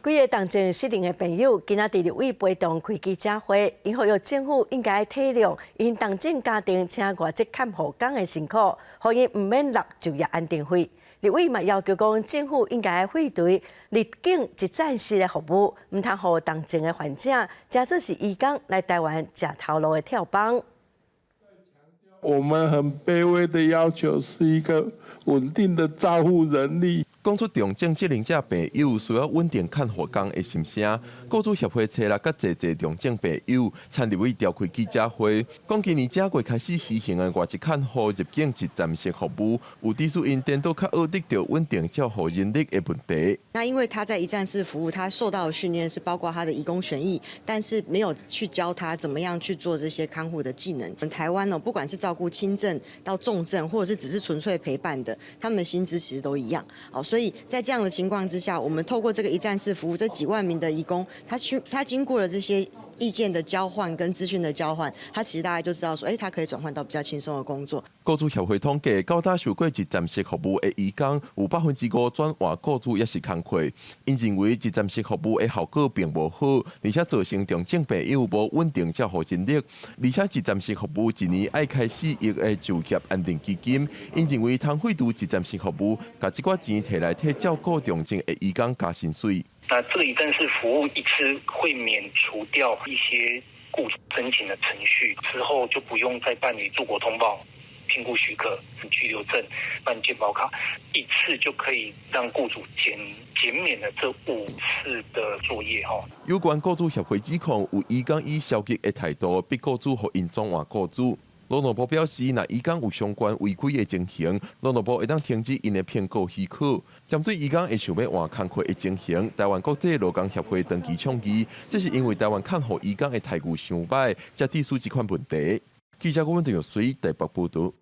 几个当政适龄的朋友，今仔伫立委陪同开记者会，因呼吁政府应该体谅因当政家庭请外籍看护工的辛苦，互因唔免落就业安定费。立委嘛要求讲，政府应该废除入境一站式的服务，唔通互当政的患者，假做是移工来台湾食头路的跳板。我们很卑微的要求是一个稳定的照护人力。讲出重症适龄者朋友需要稳定看护工的心声，雇主协会找来甲侪重症朋友参入去召开记者会，讲今年正月开始实行的外籍看护入境一站式服务，有指出因颠倒较恶得到稳定照护人力的问题。那因为他在一站式服务，他受到的训练是包括他的移工权益，但是没有去教他怎么样去做这些看护的技能。我们台湾呢，不管是照顾轻症到重症，或者是只是纯粹陪伴的，他们的薪资其实都一样。所以在这样的情况之下，我们透过这个一站式服务，这几万名的移工，他经过了这些意见的交换跟资讯的交换，他其实大概就知道说，他可以转换到比较轻松的工作。雇主协会统计，高达受过一站式服务的移工，有5%转换雇主也是工课。因认为一站式服务的效果并无好，而且造成重症朋友无稳定照护人力，而且一站式服务一年爱开4亿的就业安定基金。因认为通废除一站式服务，把这寡钱摕来替照顾重症的移工加薪水。那这个一站式服务一次会免除掉一些雇主申请的程序，之后就不用再办理出国通报、评估许可、居留证、办健保卡，一次就可以让雇主减免了这5次的作业哈。有关雇主协会指控有移工以消极的态度逼雇主互因转换雇主。劳动部表示，若移工有相关违规的情形，劳动部会当停止因的评估许可。针对移工会想要换工课的情形，台湾国际劳工协会长期倡议，这是因为台湾看护移工的待遇伤歹，才提出这款问题。记者郭文定由台北报道。